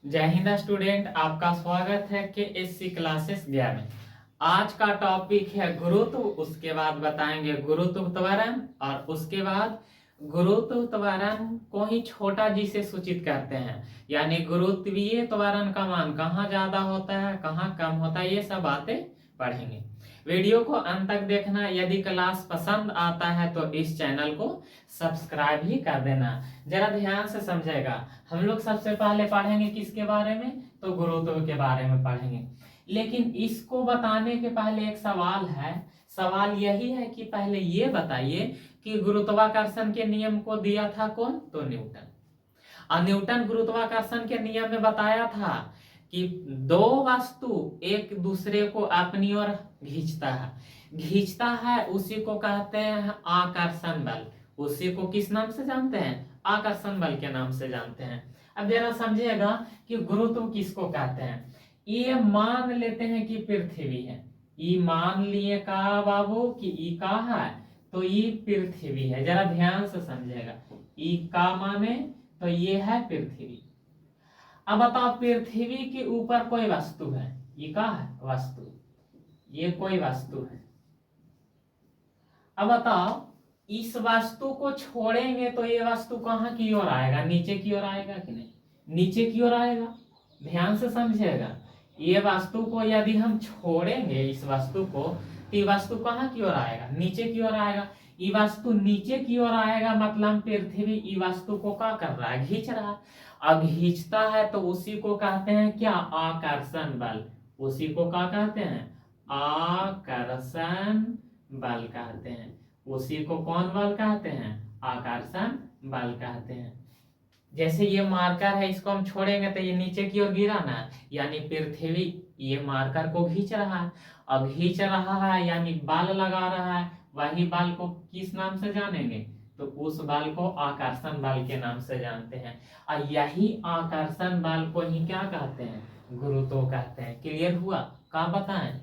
जय हिंद स्टूडेंट, आपका स्वागत है के एस सी क्लासेस 11 में। आज का टॉपिक है गुरुत्व। उसके बाद बताएंगे गुरुत्व त्वरण और उसके बाद गुरुत्व त्वरण को ही छोटा जी से सूचित करते हैं, यानी गुरुत्वीय त्वरण का मान कहाँ ज्यादा होता है कहाँ कम होता है, ये सब बातें पढ़ेंगे। वीडियो को अंत तक देखना। यदि क्लास पसंद आता है तो इस चैनल को सब्सक्राइब ही कर देना। जरा ध्यान से समझेगा। हम लोग सबसे पहले पढ़ेंगे किसके बारे में, तो गुरुत्व के बारे में पढ़ेंगे। लेकिन इसको बताने के पहले एक सवाल है। सवाल यही है कि पहले ये बताइए कि गुरुत्वाकर्षण के नियम को दिया था कौन, तो न्यूटन। और न्यूटन गुरुत्वाकर्षण के नियम में बताया था कि दो वस्तु एक दूसरे को अपनी ओर खींचता है उसी को कहते हैं आकर्षण बल। उसी को किस नाम से जानते हैं, आकर्षण बल के नाम से जानते हैं। अब जरा समझिएगा कि गुरुत्व किसको कहते हैं। ये मान लेते हैं कि पृथ्वी है, ये मान लिए का बाबू कि ई का है, तो ये पृथ्वी है। जरा ध्यान से समझिएगा, ई का माने तो ये है पृथ्वी। अब बताओ पृथ्वी के ऊपर कोई वस्तु है, ये का है वस्तु, ये कोई वस्तु है। अब बताओ इस वस्तु को छोड़ेंगे तो ये वस्तु कहाँ की ओर आएगा, नीचे की ओर आएगा कि नहीं, नीचे की ओर आएगा। ध्यान से समझिएगा, ये वस्तु को यदि हम छोड़ेंगे इस वस्तु को तो ये वस्तु कहाँ की ओर आएगा, नीचे की ओर आएगा। ये वस्तु नीचे की ओर आएगा मतलब पृथ्वी ये वस्तु को क्या कर रहा है, खींच रहा है। अब खींचता है तो उसी को कहते हैं क्या, आकर्षण बल। उसी को क्या कहते हैं, आकर्षण बल कहते हैं। उसी को कौन बल कहते हैं, आकर्षण बल कहते हैं। जैसे ये मार्कर है, इसको हम छोड़ेंगे तो ये नीचे की ओर गिरा ना, यानी पृथ्वी ये मार्कर को खींच रहा है। अब खींच रहा है यानी बल लगा रहा है, वही बल को किस नाम से जानेंगे, तो उस बल को आकर्षण बल के नाम से जानते हैं। और यही आकर्षण बल को ही क्या कहते हैं, गुरुत्व कहते हैं। क्लियर हुआ। क्या बताएं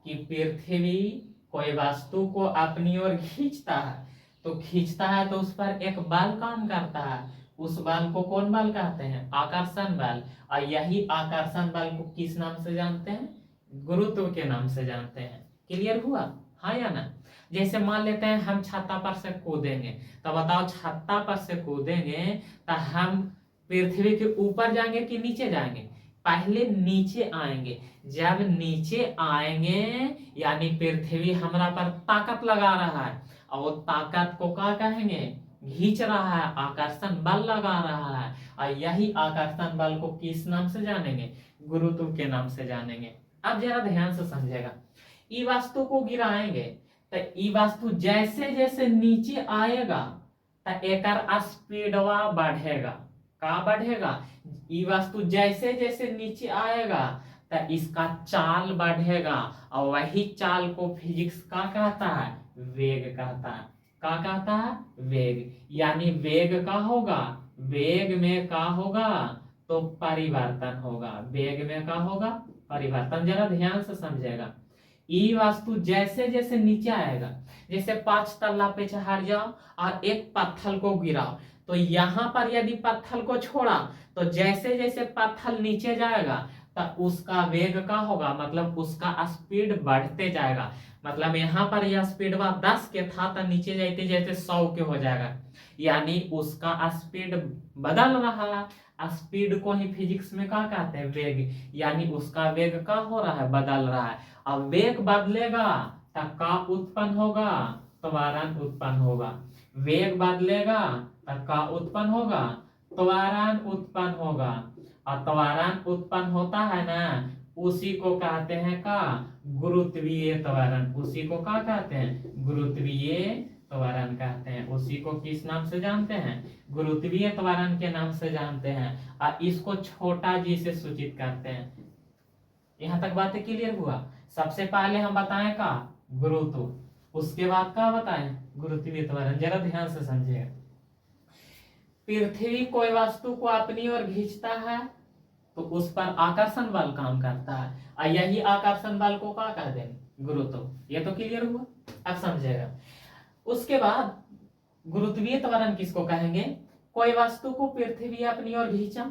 कि पृथ्वी कोई वस्तु को अपनी ओर खींचता है, तो खींचता है तो उस पर एक बल काम करता है। उस बल को कौन बल कहते हैं, आकर्षण बल। और यही आकर्षण बल को किस नाम से जानते हैं, गुरुत्व के नाम से जानते हैं। क्लियर हुआ, हाँ या ना। जैसे मान लेते हैं हम छत्ता पर से कूदेंगे, तो बताओ छत्ता पर से कूदेंगे तो हम पृथ्वी के ऊपर जाएंगे कि नीचे जाएंगे, पहले नीचे आएंगे। जब नीचे आएंगे यानी पृथ्वी हमारा पर ताकत लगा रहा है, और वो ताकत को क्या कहेंगे, खींच रहा है, आकर्षण बल लगा रहा है। और यही आकर्षण बल को किस नाम से जानेंगे, गुरुत्व के नाम से जानेंगे। अब जरा ध्यान से समझेगा, ई वस्तु को गिराएंगे तो ई वस्तु जैसे जैसे नीचे आएगा तो एकर स्पीडवा बढ़ेगा। का बढ़ेगा, ई वस्तु जैसे जैसे नीचे आएगा तो इसका चाल बढ़ेगा, और वही चाल को फिजिक्स का कहता है, वेग कहता है। का कहता है, वेग। यानी वेग का होगा, वेग में का होगा, तो परिवर्तन होगा। वेग में का होगा, परिवर्तन। जरा ध्यान से समझेगा, ई वस्तु जैसे जैसे नीचे आएगा, जैसे 5 तल्ला पे चढ़ जाओ और एक पत्थर को गिराओ, तो यहाँ पर यदि पत्थर को छोड़ा तो जैसे जैसे पत्थर नीचे जाएगा तो उसका वेग का होगा, मतलब उसका स्पीड बढ़ते जाएगा। मतलब यहाँ पर यह स्पीड 10 के था तो नीचे जाते जाते 100 के हो जाएगा, यानी उसका स्पीड बदल रहा है। स्पीड को ही फिजिक्स में क्या कहते हैं, वेग। यानी उसका वेग का हो रहा है, बदल रहा है। अब वेग बदलेगा तो का उत्पन्न होगा, त्वरण उत्पन्न होगा। वेग बदलेगा तो का उत्पन्न होगा, त्वरण उत्पन्न होगा। और त्वरण उत्पन्न होता है ना, उसी को कहते हैं का, गुरुत्वीय त्वरण। उसी को क्या कहते हैं, गुरुत्वीय त्वरण कहते हैं। उसी को किस नाम से जानते हैं, गुरुत्वीय त्वरण के नाम से जानते हैं। और इसको छोटा जी से सूचित करते हैं। यहां तक बातें क्लियर हुआ। सबसे पहले हम बताएं का, गुरुत्व, उसके बाद का बताएं, गुरुत्वीय त्वरण। जरा ध्यान से समझिए, पृथ्वी कोई वस्तु को अपनी ओर खींचता है तो उस पर आकर्षण बल काम करता है, और यही आकर्षण बल को क्या कहते हैं, गुरुत्व। ये तो क्लियर हुआ, अब समझेगा। उसके बाद गुरुत्वीय त्वरण किसको कहेंगे, कोई वस्तु को पृथ्वी अपनी ओर खींचा,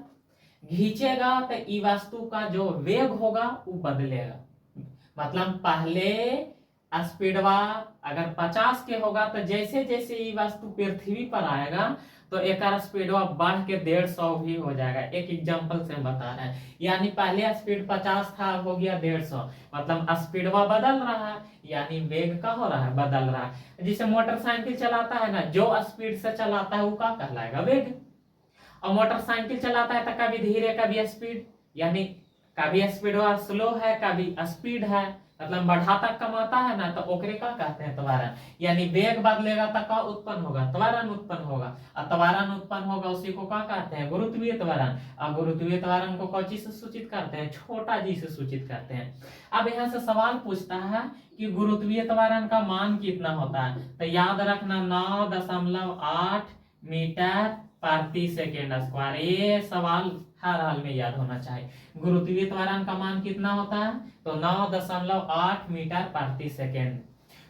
घींचेगा तो ई वस्तु का जो वेग होगा वो बदलेगा। मतलब पहले स्पीडवा अगर 50 के होगा तो जैसे जैसे ये वस्तु पृथ्वी पर आएगा तो एक स्पीडवा बढ़ के 150 भी हो जाएगा। एक एग्जांपल से हम बता रहे हैं, यानी पहले स्पीड 50 था, अब हो गया 150, मतलब स्पीडवा बदल रहा है, यानी वेग का हो रहा है, बदल रहा है। जिसे मोटरसाइकिल चलाता है ना, जो स्पीड से चलाता है वो क्या कहलाएगा, वेग। और मोटरसाइकिल चलाता है तो कभी धीरे कभी स्पीड, यानी कभी स्पीड स्लो है कभी स्पीड है, मतलब बढ़ाता कमाता है ना, तो ओकरे का कहते हैं त्वरण। यानी वेग बदलेगा तो का उत्पन्न होगा, त्वरण उत्पन्न होगा, और त्वरण उत्पन्न होगा उसी को क्या कहते हैं, गुरुत्वीय त्वरण। और गुरुत्वीय त्वरण को कौन चीज से सूचित करते हैं, छोटा जी से सूचित करते हैं। अब यहाँ से सवाल पूछता है कि गुरुत्वीय त्वरण का मान कितना होता है, तो याद रखना 9.8 मीटर प्रति सेकेंड स्क्वायर। ये सवाल हर हाल में याद होना चाहिए। गुरुत्वीय त्वरण का मान कितना होता है, तो 9.8 मीटर प्रति सेकेंड।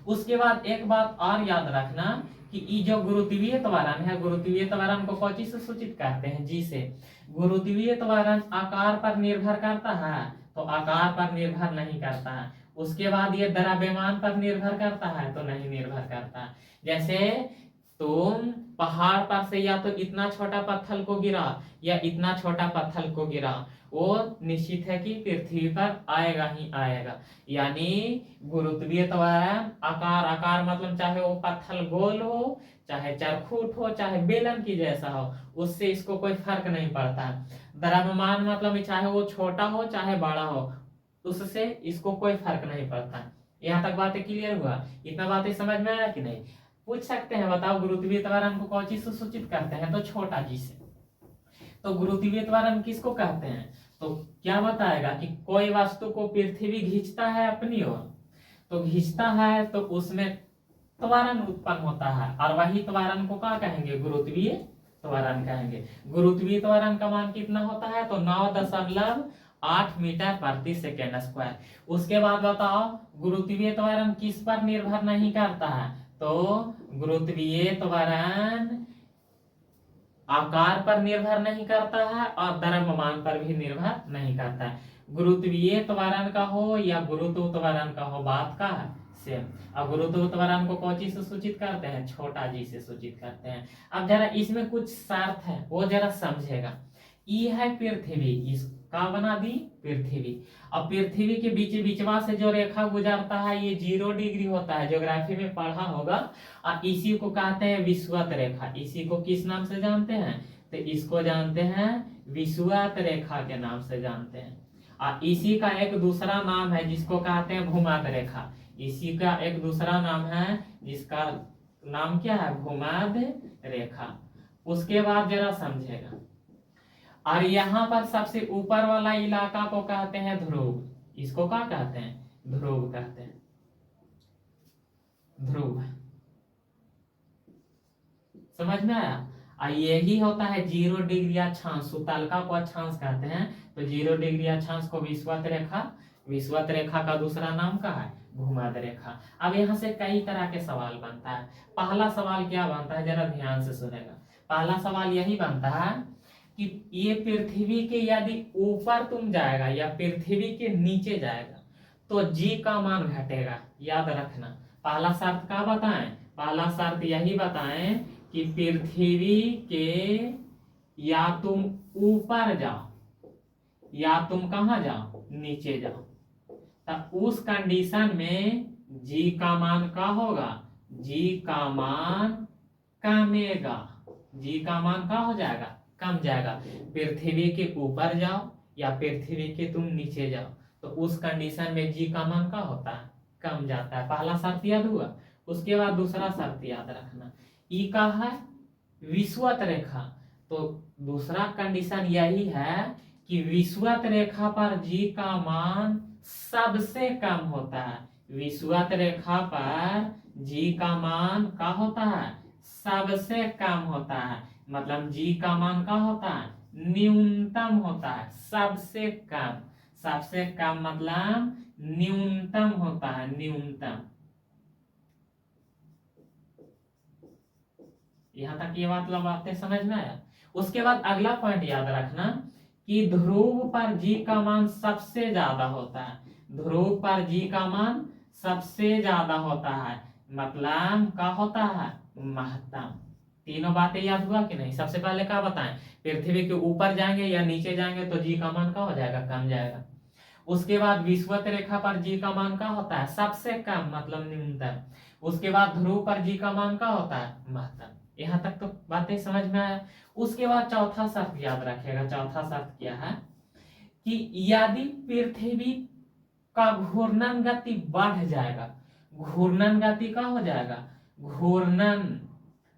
उसके बाद एक बात और याद रखना कि ये जो गुरुत्वीय त्वरण है, गुरुत्वीय त्वरण को कौन से सूचित करते हैं, जी से। गुरुत्वीय त्वरण आकार पर निर्भर करता है, तो आकार पर निर्भर नहीं करता है। उसके बाद ये द्रव्यमान पर निर्भर करता है, तो नहीं निर्भर करता। जैसे तुम पहाड़ पर से या तो इतना छोटा पत्थर को गिरा या इतना छोटा पत्थर को गिरा, वो निश्चित है कि पृथ्वी पर आएगा ही आएगा। यानी गुरुत्वीय त्वरण आकार, आकार मतलब चाहे वो पत्थर गोल हो, चाहे चरखूट हो, चाहे बेलन की जैसा हो, उससे इसको कोई फर्क नहीं पड़ता। द्रव्यमान मतलब चाहे वो छोटा हो चाहे बड़ा हो, उससे इसको कोई फर्क नहीं पड़ता। यहाँ तक बातें क्लियर हुआ, इतना बातें समझ में आया कि नहीं। पूछ सकते हैं, बताओ गुरुत्वीय त्वरण को कौन चीज से सूचित करते हैं, तो छोटा जी से। तो गुरुत्वीय त्वरण किसको कहते हैं, तो क्या बताएगा कि कोई वस्तु को पृथ्वी खींचता है अपनी ओर, तो खींचता है तो उसमें त्वरण उत्पन्न होता है, और वही त्वरण को क्या कहेंगे, गुरुत्वीय त्वरण कहेंगे। गुरुत्वीय त्वरण का मान कितना होता है, तो 9.8 मीटर प्रति सेकेंड स्क्वायर। उसके बाद बताओ गुरुत्वीय त्वरण किस पर निर्भर नहीं करता है, तो गुरुत्वीय त्वरण आकार पर निर्भर नहीं करता है और द्रव्यमान पर भी निर्भर नहीं करता है। गुरुत्वीय त्वरण का हो या गुरुत्व त्वरण का हो, बात का सेम। अब गुरुत्व त्वरण को कौन चीज से सूचित करते हैं, छोटा जी से सूचित करते हैं। अब जरा इसमें कुछ शर्त है वो जरा समझेगा। ई है पृथ्वी, इसका बना दी पृथ्वी, अब पृथ्वी के बीच बीचवा से जो रेखा गुजरता है ये 0 डिग्री होता है, ज्योग्राफी में पढ़ा होगा। और इसी को कहते हैं विषुवत रेखा। इसी को किस नाम से जानते हैं, तो इसको जानते हैं विषुवत रेखा के नाम से जानते हैं। और इसी का एक दूसरा नाम है जिसको कहते हैं भूमध्य रेखा। इसी का एक दूसरा नाम है जिसका नाम क्या है, भूमध्य रेखा। उसके बाद जरा समझेगा, और यहाँ पर सबसे ऊपर वाला इलाका को कहते हैं ध्रुव। इसको क्या कहते हैं, ध्रुव कहते हैं, ध्रुव। समझ में आया। और यही होता है 0 डिग्री अक्षांश, सुतलका को अक्षांश कहते हैं, तो 0 डिग्री अक्षांश को विषुवत रेखा, विषुवत रेखा का दूसरा नाम क्या है, भूमध्य रेखा। अब यहाँ से कई तरह के सवाल बनता है। पहला सवाल क्या बनता है, जरा ध्यान से सुनेगा। पहला सवाल यही बनता है कि ये पृथ्वी के यदि ऊपर तुम जाएगा या पृथ्वी के नीचे जाएगा तो जी का मान घटेगा। याद रखना, पहला शर्त क्या बताएं, पहला शर्त यही बताएं कि पृथ्वी के या तुम ऊपर जाओ या तुम कहां जाओ, नीचे जाओ, तब उस कंडीशन में जी का मान क्या होगा, जी का मान कमेगा। जी का मान क्या हो जाएगा, कम जाएगा। पृथ्वी के ऊपर जाओ या पृथ्वी के तुम नीचे जाओ तो उस कंडीशन में जी का मान क्या होता है, कम जाता है। पहला शर्त याद हुआ। उसके बाद दूसरा शर्त याद रखना, ई का है विषुवत रेखा, तो दूसरा कंडीशन यही है कि विषुवत रेखा पर जी का मान सबसे कम होता है। विषुवत रेखा पर जी का मान क्या होता है, सबसे कम होता है। मतलब जी का मान क्या होता है, न्यूनतम होता है, सबसे कम। सबसे कम मतलब न्यूनतम होता है, न्यूनतम। यहां तक ये मतलब बातें समझ में आया। उसके बाद अगला पॉइंट याद रखना कि ध्रुव पर जी का मान सबसे ज्यादा होता है, ध्रुव पर जी का मान सबसे ज्यादा होता है, मतलब क्या होता है, महत्तम। तीनों बातें याद हुआ कि नहीं? सबसे पहले क्या बताएं, पृथ्वी के ऊपर जाएंगे या नीचे जाएंगे तो जी का मान क्या हो जाएगा, कम जाएगा। उसके बाद विषुवत रेखा पर जी का मान क्या होता है, सबसे कम मतलब न्यूनतम। उसके बाद ध्रुव पर जी का मान क्या होता है, महत्तम। यहाँ तक तो बातें समझ में आया। उसके बाद चौथा शर्त याद रखेगा। चौथा शर्त क्या है कि यदि पृथ्वी का घूर्णन गति बढ़ जाएगा, घूर्णन गति का हो जाएगा, घूर्णन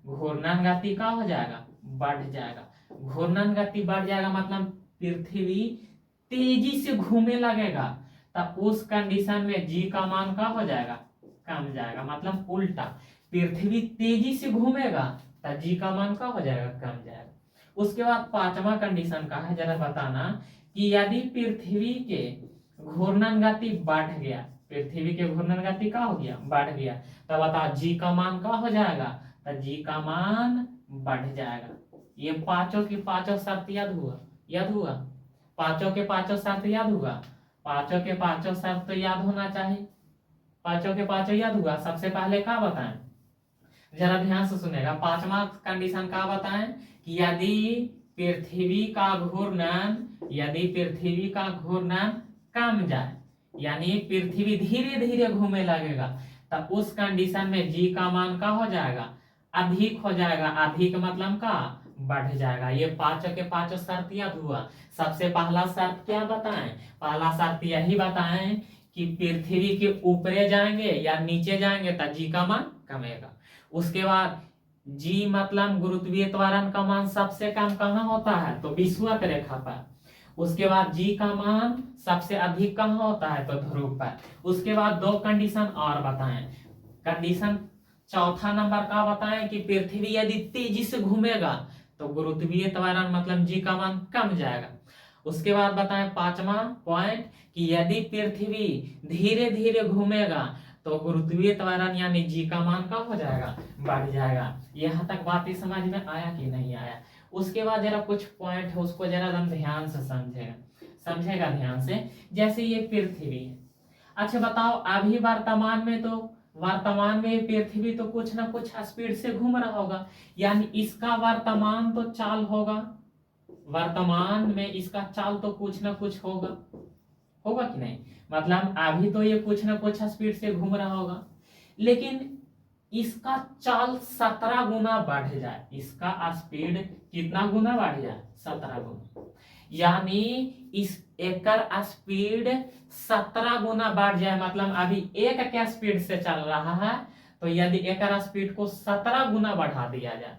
घूर्णन गति का हो जाएगा, बढ़ जाएगा। घूर्णन गति बढ़ जाएगा मतलब पृथ्वी तेजी से घूमने लगेगा, तब उस कंडीशन में जी का मान का हो जाएगा, कम जाएगा। मतलब उल्टा, पृथ्वी तेजी से घूमेगा तब जी का मान का हो जाएगा, कम जाएगा। उसके बाद पांचवा कंडीशन का है, जरा बताना कि यदि पृथ्वी के घूर्णन गति बढ़ गया, पृथ्वी के घूर्णन गति का हो गया, बढ़ गया, तब बताओ जी का मान का हो जाएगा, तो जी का मान बढ़ जाएगा। ये पांचों की पांचों शर्त याद हुआ, याद हुआ? पांचों के पांचों शर्त याद हुआ? पांचों के पांचों शर्त तो याद होना चाहिए। पांचों के पांचों याद हुआ? सबसे पहले क्या बताएं, जरा ध्यान से सुनेगा। पांचवा कंडीशन का बताएं कि पृथ्वी का घूर्णन यदि पृथ्वी का घूर्णन कम जाए, यानी पृथ्वी धीरे धीरे घूमने लगेगा, तब उस कंडीशन में जी का मान का हो जाएगा, अधिक हो जाएगा। अधिक मतलब का बढ़ जाएगा। ये पांचों के पांचों शर्त याद हुआ। सबसे पहला शर्त क्या बताएं? पहला शर्त यही बताएं कि पृथ्वी के ऊपरे जाएंगे या नीचे जाएंगे तो जी का मान कमेगा। उसके बाद जी मतलब गुरुत्वीय त्वरण का मान सबसे कम कहाँ होता है, तो विषुवत रेखा पर। उसके बाद जी का मान सबसे अधिक कहाँ होता है, तो ध्रुव पर। उसके बाद दो कंडीशन और बताएं। कंडीशन चौथा नंबर का बताएं कि पृथ्वी यदि तेजी से घूमेगा तो गुरुत्वीय त्वरण मतलब जी का मान कम जाएगा। उसके बाद बताएं पांचवा पॉइंट कि यदि पृथ्वी धीरे धीरे घूमेगा तो गुरुत्वीय त्वरण यानी जी का मान कम हो जाएगा, बढ़ जाएगा। यहाँ तक बातें समझ में आया कि नहीं आया? उसके बाद जरा कुछ पॉइंट है उसको जरा एकदम ध्यान से समझेगा ध्यान से। जैसे ये पृथ्वी है, अच्छा बताओ अभी वर्तमान में पृथ्वी तो कुछ ना कुछ स्पीड से घूम रहा होगा, यानी इसका वर्तमान तो चाल होगा, वर्तमान में इसका चाल तो कुछ ना कुछ होगा, होगा कि नहीं? मतलब अभी तो ये कुछ ना कुछ स्पीड से घूम रहा होगा, लेकिन इसका चाल 17 गुना बढ़ जाए, इसका स्पीड कितना गुना बढ़ जाए, 17 गुना, यानी इस एकर स्पीड 17 गुना बढ़ जाए। मतलब अभी एक क्या स्पीड से चल रहा है, तो यदि एकर स्पीड को 17 गुना बढ़ा दिया जाए,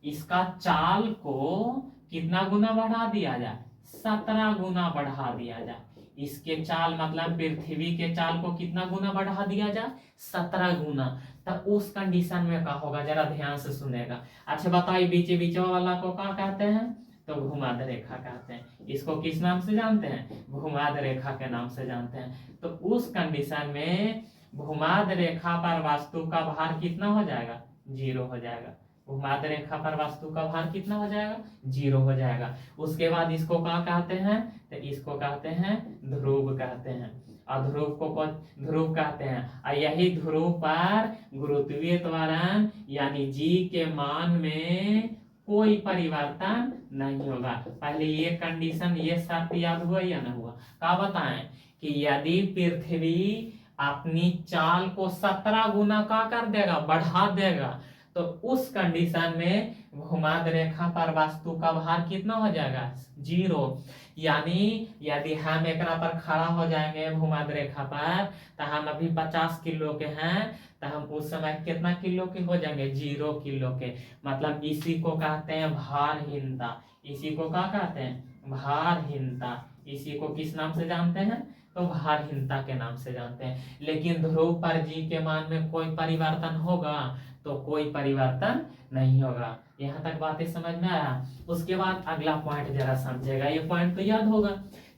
इसका चाल को कितना गुना बढ़ा दिया जाए, 17 गुना बढ़ा दिया जाए। इसके चाल मतलब पृथ्वी के चाल को कितना गुना बढ़ा दिया जाए, 17 गुना, तब उस कंडीशन में क्या होगा, जरा ध्यान से सुनेगा। अच्छा बताइए बीच बीच वाला को क्या कहते हैं, तो भूमध्य रेखा कहते हैं। इसको किस नाम से जानते हैं, भूमध्य रेखा के नाम से जानते हैं। तो उस कंडीशन में भूमध्य रेखा पर वस्तु का भार कितना हो जाएगा, 0 हो जाएगा। भूमध्य रेखा पर वस्तु का भार कितना हो जाएगा, 0 हो जाएगा। उसके बाद इसको क्या कहते हैं, तो इसको कहते हैं ध्रुव कहते हैं, और ध्रुव को ध्रुव कहते हैं। और यही ध्रुव पर गुरुत्वीय त्वरण यानी जी के मान में कोई परिवर्तन नहीं होगा। पहले ये कंडीशन, ये शर्त याद हुआ या ना हुआ? क्या बताएं कि यदि पृथ्वी अपनी चाल को 17 गुना का कर देगा, बढ़ा देगा, तो उस कंडीशन में भूमध्य रेखा पर वस्तु का भार कितना हो जाएगा, 0। यानी यदि हम एक पर खड़ा हो जाएंगे भूमध्य रेखा पर, तो हम अभी 50 किलो के हैं, तो हम उस समय कितना किलो के हो जाएंगे, 0 किलो के। मतलब इसी को कहते हैं भारहीनता। इसी को क्या कहते हैं, भारहीनता। इसी को किस नाम से जानते हैं, तो भारहीनता के नाम से जानते हैं। लेकिन ध्रुव पर जी के मान में कोई परिवर्तन होगा, तो कोई परिवर्तन नहीं होगा। यहाँ तक बातें समझ में आया? उसके बाद अगला पॉइंट जरा समझेगा। ये पॉइंट तो याद होगा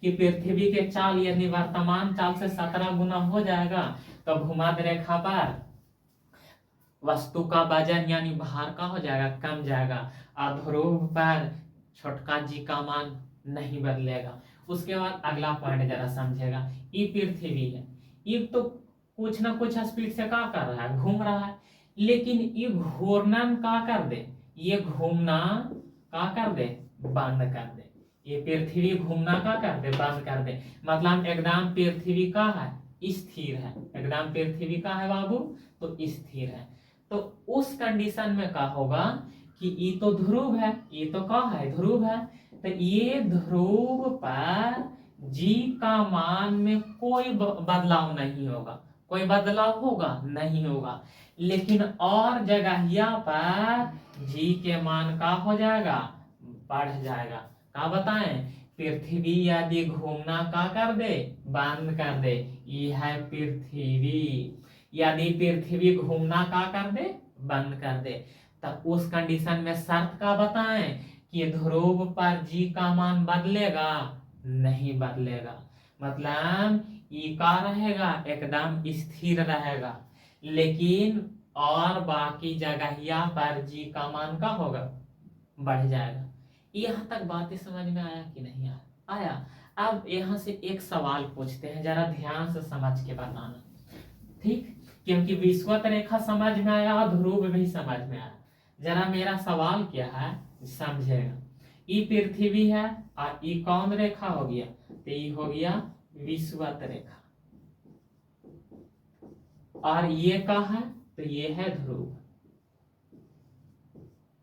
कि पृथ्वी के चाल यदि वर्तमान चाल से 17 गुना हो जाएगा, तो भूमध्य रेखा पर वस्तु का वजन यानी भार का हो जाएगा, कम जाएगा। और ध्रुव पर छोटका जी का मान नहीं बदलेगा। उसके बाद अगला पॉइंट जरा समझेगा। ये पृथ्वी है, ये तो कुछ ना कुछ स्पीड से क्या कर रहा है, घूम रहा है, लेकिन ये घूरना क्या कर दे, ये घूमना क्या कर दे, बंद कर दे। ये पृथ्वी घूमना क्या कर दे, बंद कर दे। मतलब एकदम पृथ्वी का है, स्थिर है, एकदम पृथ्वी का है बाबू, तो स्थिर है। तो उस कंडीशन में क्या होगा कि ये तो ध्रुव है, ये तो क्या है, ध्रुव है, तो ये ध्रुव पर जी का मान में कोई बदलाव नहीं होगा। कोई बदलाव होगा नहीं होगा, लेकिन और जगहिया पर जी के मान का हो जाएगा, बढ़ जाएगा। क्या बताएं, पृथ्वी यदि घूमना का कर दे, बंद कर दे, ये है पृथ्वी। यदि पृथ्वी घूमना का कर दे, बंद कर दे, तब उस कंडीशन में शर्त का बताएं कि ध्रुव पर जी का मान बदलेगा, नहीं बदलेगा। मतलब ई का रहेगा, एकदम स्थिर रहेगा, लेकिन और बाकी जगहिया पर जी का मान का होगा, बढ़ जाएगा। यहाँ तक बातें समझ में आया कि नहीं आया? आया। अब यहाँ से एक सवाल पूछते हैं, जरा ध्यान से समझ के बताना, ठीक? क्योंकि विषुवत रेखा समझ में आया और ध्रुव भी समझ में आया। जरा मेरा सवाल क्या है समझेगा। ई पृथ्वी है और ई कौन रेखा हो गया, तो ई हो गया विषुवत रेखा, और ये का है, तो ये है ध्रुव।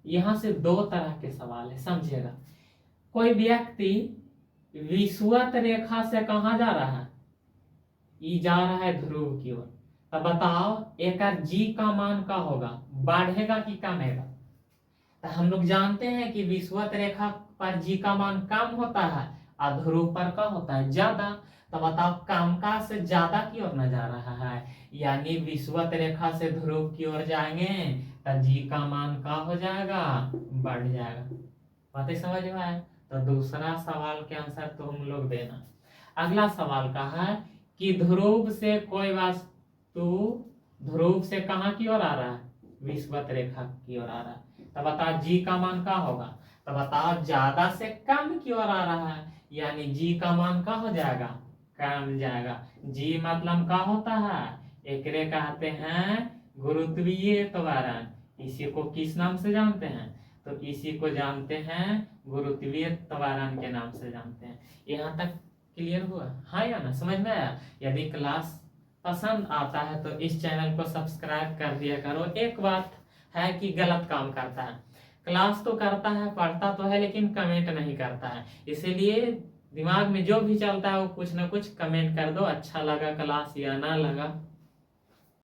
यहां से दो तरह के सवाल है, समझेगा। कोई व्यक्ति विषुवत रेखा से कहां जा रहा है, ई जा रहा है ध्रुव की ओर, तो बताओ एक जी का मान का होगा, बढ़ेगा कि कमेगा? तो हम लोग जानते हैं कि विषुवत रेखा पर जी का मान कम होता है और ध्रुव पर का होता है ज्यादा। तो बताओ कम का से ज्यादा की ओर न जा रहा है, यानी विषुवत रेखा से ध्रुव की ओर जाएंगे तो जी का मान का हो जाएगा, बढ़ जाएगा। बातें समझ में आए? तो दूसरा सवाल के आंसर तो हम लोग देना। अगला सवाल का है कि ध्रुव से कोई वस्तु ध्रुव से कहां की ओर आ रहा है, विषुवत रेखा की ओर आ रहा है, तो बताओ जी का मान का होगा? तो बताओ ज्यादा से कम की ओर आ रहा है, यानी जी का मान का हो जाएगा, कम जाएगा। जी मतलब का होता है, एकरे कहते हैं गुरुत्वीय त्वरण। इसी को किस नाम से जानते हैं, तो इसी को जानते हैं गुरुत्वीय त्वरण के नाम से जानते हैं। यहाँ तक क्लियर हुआ? हाँ या ना, समझ में आया? यदि क्लास पसंद आता है तो इस चैनल को सब्सक्राइब कर दिया करो। एक बात है कि गलत काम करता है, क्लास तो करता है, पढ़ता तो है, लेकिन कमेंट नहीं करता है। इसीलिए दिमाग में जो भी चलता है वो कुछ ना कुछ कमेंट कर दो, अच्छा लगा क्लास या ना लगा।